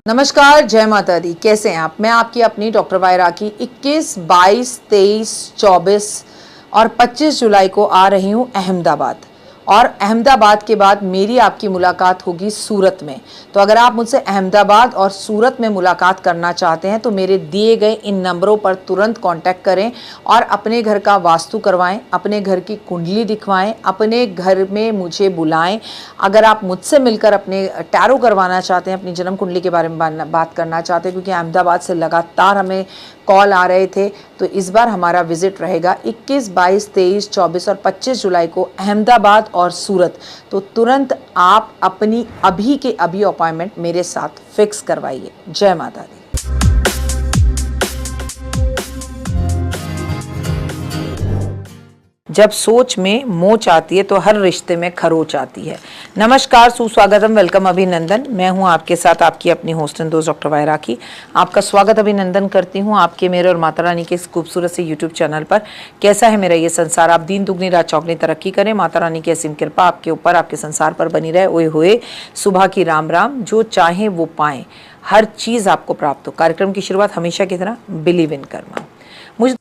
नमस्कार, जय माता दी। कैसे हैं आप? मैं आपकी अपनी डॉक्टर वाई राखी 21, 22, 23, 24 और 25 जुलाई को आ रही हूं अहमदाबाद। और अहमदाबाद के बाद मेरी आपकी मुलाकात होगी सूरत में। तो अगर आप मुझसे अहमदाबाद और सूरत में मुलाकात करना चाहते हैं तो मेरे दिए गए इन नंबरों पर तुरंत कांटेक्ट करें और अपने घर का वास्तु करवाएं, अपने घर की कुंडली दिखवाएं, अपने घर में मुझे बुलाएं। अगर आप मुझसे मिलकर अपने टैरो करवाना चाहते हैं, अपनी जन्म कुंडली के बारे में बात करना चाहते हैं, क्योंकि अहमदाबाद से लगातार हमें कॉल आ रहे थे, तो इस बार हमारा विजिट रहेगा 21, 22, 23, 24 और 25 जुलाई को अहमदाबाद और सूरत। तो तुरंत आप अपनी अभी के अभी अपॉइंटमेंट मेरे साथ फिक्स करवाइए। जय माता दी। जब सोच में मोच आती है तो हर रिश्ते में खरोच आती है। नमस्कार, सुस्वागतम, वेलकम, अभिनंदन। मैं हूं आपके साथ आपकी अपनी होस्ट एंड दोस्त डॉक्टर वाई राखी। आपका स्वागत अभिनंदन करती हूं आपके, मेरे और माता रानी के इस खूबसूरत से यूट्यूब चैनल पर। कैसा है मेरा ये संसार? आप दिन दुगनी रात चौगनी तरक्की करें। माता रानी की असीम कृपा आपके ऊपर, आपके संसार पर बनी रहे। ओए होए सुबह की राम राम, जो चाहे वो पाएं, हर चीज़ आपको प्राप्त हो। कार्यक्रम की शुरुआत हमेशा की तरह बिलीव इन कर्मा। मुझे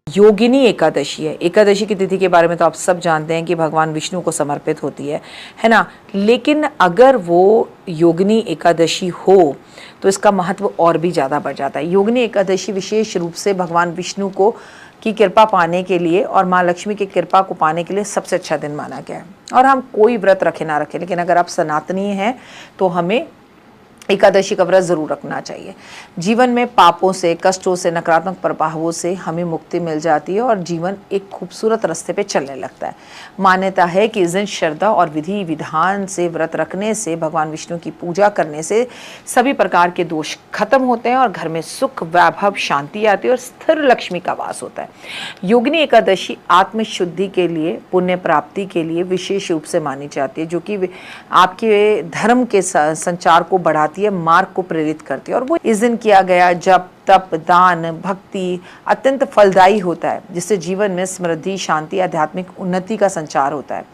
योगिनी एकादशी है। एकादशी की तिथि के बारे में तो आप सब जानते हैं कि भगवान विष्णु को समर्पित होती है ना। लेकिन अगर वो योगिनी एकादशी हो तो इसका महत्व और भी ज़्यादा बढ़ जाता है। योगिनी एकादशी विशेष रूप से भगवान विष्णु को की कृपा पाने के लिए और माँ लक्ष्मी की कृपा को पाने के लिए सबसे अच्छा दिन माना गया है। और हम कोई व्रत रखें ना रखें, लेकिन अगर आप सनातनी हैं तो हमें एकादशी का व्रत जरूर रखना चाहिए। जीवन में पापों से, कष्टों से, नकारात्मक प्रभावों से हमें मुक्ति मिल जाती है और जीवन एक खूबसूरत रास्ते पे चलने लगता है। मान्यता है कि इस दिन श्रद्धा और विधि विधान से व्रत रखने से, भगवान विष्णु की पूजा करने से सभी प्रकार के दोष खत्म होते हैं और घर में सुख, वैभव, शांति आती है और स्थिर लक्ष्मी का वास होता है। योगिनी एकादशी आत्मशुद्धि के लिए, पुण्य प्राप्ति के लिए विशेष रूप से मानी जाती है, जो कि आपके धर्म के संचार को बढ़ाती है, मार्ग को प्रेरित करती है। और वो इस दिन किया गया जप, तप, दान, भक्ति अत्यंत फलदायी होता है, जिससे जीवन में समृद्धि, शांति, आध्यात्मिक उन्नति का संचार होता है।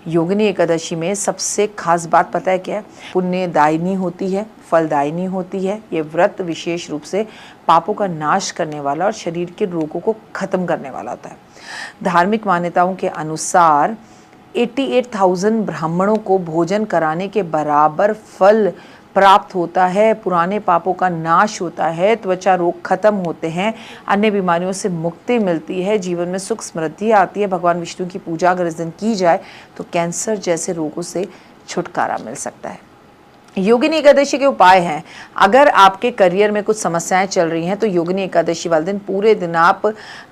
योगिनी एकादशी में सबसे खास बात पता है क्या है? पुण्यदायिनी होती है, फलदायिनी होती है। ये व्रत विशेष रूप से पापों का नाश करने वाला और शरीर के रोगों को खत्म करने वाला होता है। धार्मिक मान्यताओं के अनुसार 88,000 ब्राह्मणों को भोजन कराने के बराबर फल प्राप्त होता है। पुराने पापों का नाश होता है, त्वचा रोग खत्म होते हैं, अन्य बीमारियों से मुक्ति मिलती है, जीवन में सुख समृद्धि आती है। भगवान विष्णु की पूजा अगर इस दिन की जाए तो कैंसर जैसे रोगों से छुटकारा मिल सकता है। योगिनी एकादशी के उपाय हैं। अगर आपके करियर में कुछ समस्याएं चल रही हैं तो योगिनी एकादशी वाले दिन पूरे दिन आप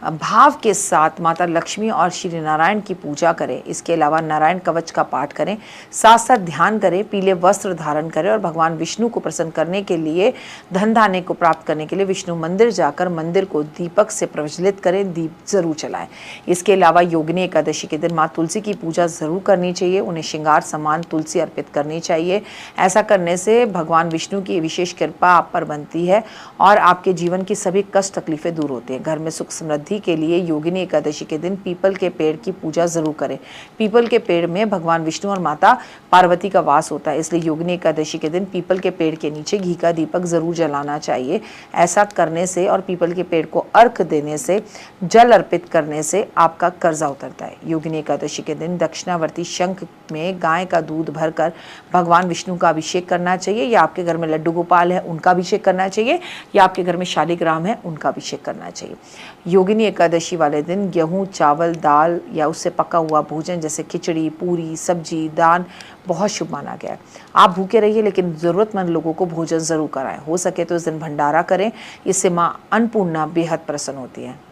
भाव के साथ माता लक्ष्मी और श्री नारायण की पूजा करें। इसके अलावा नारायण कवच का पाठ करें, साथ साथ ध्यान करें, पीले वस्त्र धारण करें और भगवान विष्णु को प्रसन्न करने के लिए, धन धान्य को प्राप्त करने के लिए विष्णु मंदिर जाकर मंदिर को दीपक से प्रज्वलित करें, दीप जरूर जलाएं। इसके अलावा योगिनी एकादशी के दिन माँ तुलसी की पूजा जरूर करनी चाहिए, उन्हें श्रृंगार समान तुलसी अर्पित करनी चाहिए। ऐसा करने से भगवान विष्णु की विशेष कृपा आप पर बनती है और आपके जीवन की सभी कष्ट तकलीफें दूर होती हैं। घर में सुख समृद्धि के लिए योगिनी एकादशी के दिन पीपल के पेड़ की पूजा जरूर करें। पीपल के पेड़ में भगवान विष्णु और माता पार्वती का वास होता है, इसलिए योगिनी एकादशी के दिन पीपल के पेड़ के नीचे घी का दीपक जरूर जलाना चाहिए। ऐसा करने से और पीपल के पेड़ को अर्घ देने से, जल अर्पित करने से आपका कर्जा उतरता है। योगिनी एकादशी के दिन दक्षिणावर्ती शंख में गाय का दूध भरकर भगवान विष्णु का अभिषेक करना चाहिए, या आपके घर में लड्डू गोपाल है उनका अभिषेक करना चाहिए, या आपके घर में शालिग्राम है उनका अभिषेक करना चाहिए। योगिनी एकादशी वाले दिन गेहूं, चावल, दाल या उससे पका हुआ भोजन जैसे खिचड़ी, पूरी, सब्जी, दान बहुत शुभ माना गया है। आप भूखे रहिए लेकिन ज़रूरतमंद लोगों को भोजन जरूर कराएं। हो सके तो इस दिन भंडारा करें, इससे माँ अन्नपूर्णा बेहद प्रसन्न होती है।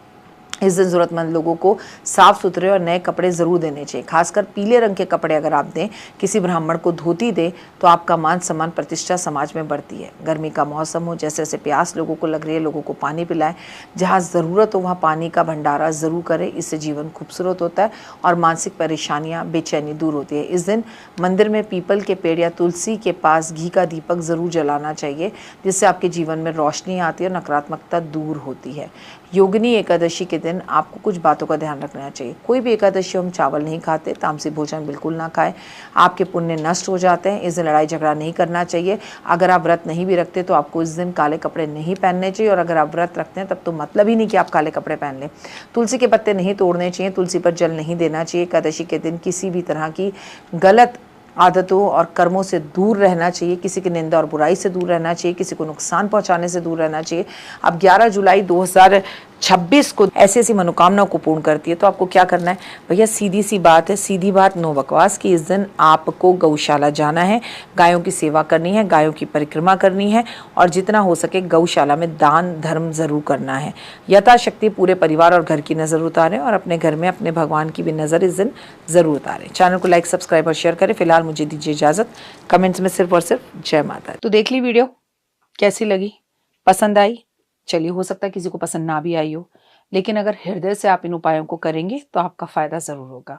इस दिन ज़रूरतमंद लोगों को साफ़ सुथरे और नए कपड़े ज़रूर देने चाहिए। खासकर पीले रंग के कपड़े अगर आप दें, किसी ब्राह्मण को धोती दें तो आपका मान सम्मान प्रतिष्ठा समाज में बढ़ती है। गर्मी का मौसम हो, जैसे जैसे प्यास लोगों को लग रही है, लोगों को पानी पिलाएं। जहाँ ज़रूरत हो वहाँ पानी का भंडारा ज़रूर करें, इससे जीवन खूबसूरत होता है और मानसिक परेशानियाँ, बेचैनी दूर होती है। इस दिन मंदिर में पीपल के पेड़ या तुलसी के पास घी का दीपक ज़रूर जलाना चाहिए, जिससे आपके जीवन में रोशनी आती है और नकारात्मकता दूर होती है। योगिनी एकादशी के दिन दिन आपको कुछ बातों का ध्यान रखना चाहिए। कोई भी एकादशी हम चावल नहीं खाते, तामसी भोजन बिल्कुल ना खाएं, आपके पुण्य नष्ट हो जाते हैं। इस दिन लड़ाई झगड़ा नहीं करना चाहिए। अगर आप व्रत नहीं भी रखते तो आपको इस दिन काले कपड़े नहीं पहनने चाहिए, और अगर आप व्रत रखते हैं तब तो मतलब ही नहीं कि आप काले कपड़े पहन लें। तुलसी के पत्ते नहीं तोड़ने चाहिए, तुलसी पर जल नहीं देना चाहिए। एकादशी के दिन किसी भी तरह की गलत आदतों और कर्मों से दूर रहना चाहिए, किसी की निंदा और बुराई से दूर रहना चाहिए, किसी को नुकसान पहुंचाने से दूर रहना चाहिए। अब 11 जुलाई 2026 को ऐसी ऐसी मनोकामनाओं को पूर्ण करती है, तो आपको क्या करना है भैया? सीधी सी बात है, सीधी बात, नो बकवास, कि इस दिन आपको गौशाला जाना है, गायों की सेवा करनी है, गायों की परिक्रमा करनी है, और जितना हो सके गौशाला में दान धर्म जरूर करना है। यथाशक्ति पूरे परिवार और घर की नज़र उतारें, और अपने घर में अपने भगवान की भी नज़र इस दिन ज़रूर उतारें। चैनल को लाइक सब्सक्राइब और शेयर करें। फिलहाल मुझे दीजिए इजाज़त। कमेंट्स में सिर्फ और सिर्फ जय माता। तो देख ली वीडियो, कैसी लगी, पसंद आई? चलिए, हो सकता है किसी को पसंद ना भी आई हो, लेकिन अगर हृदय से आप इन उपायों को करेंगे तो आपका फायदा जरूर होगा।